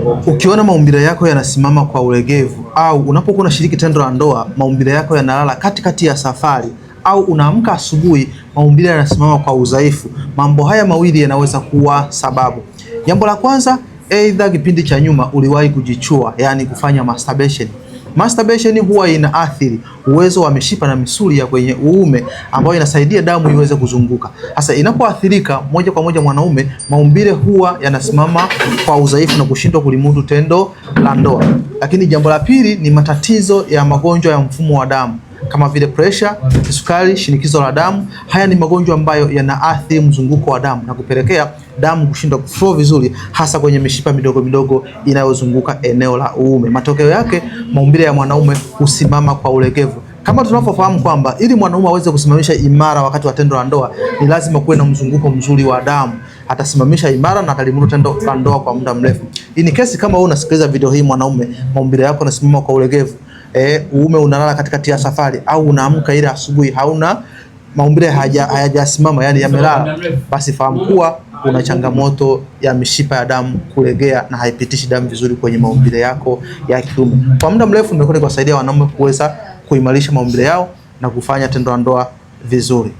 Ukiona maumbile yako yanasimama kwa ulegevu, au unapokuwa unashiriki tendo la ndoa maumbile yako yanalala katikati ya safari, au unaamka asubuhi maumbile yanasimama kwa udhaifu, mambo haya mawili yanaweza kuwa sababu. Jambo la kwanza, aidha kipindi cha nyuma uliwahi kujichua, yani kufanya masturbation. Masturbation huwa inaathiri uwezo wa mishipa na misuli ya kwenye uume ambayo inasaidia damu iweze kuzunguka. Sasa inapoathirika moja kwa moja mwanaume, maumbile huwa yanasimama kwa udhaifu na kushindwa kulimudu tendo la ndoa. Lakini jambo la pili ni matatizo ya magonjwa ya mfumo wa damu kama vile pressure, kisukari, shinikizo la damu. Haya ni magonjwa ambayo yanaathiri mzunguko wa damu na kupelekea damu kushindwa kuflow vizuri, hasa kwenye mishipa midogo midogo inayozunguka eneo la uume. Matokeo yake maumbile ya mwanaume husimama kwa ulegevu. Kama tunavyofahamu kwamba ili mwanaume aweze kusimamisha imara wakati wa tendo la ndoa ni lazima kuwe na mzunguko mzuri wa damu. Atasimamisha imara na atalimudu tendo la ndoa kwa muda mrefu. Ni kesi kama wewe unasikiliza video hii mwanaume, maumbile yako yanasimama kwa ulegevu, uume unalala katikati ya safari, au unaamka ile asubuhi hauna maumbile hayajasimama, yani yamelala, basi fahamu kuwa una changamoto ya mishipa ya damu kulegea na haipitishi damu vizuri kwenye maumbile yako ya kiume. Kwa muda mrefu nimekuwa nikiwasaidia wanaume kuweza kuimarisha maumbile yao na kufanya tendo la ndoa vizuri.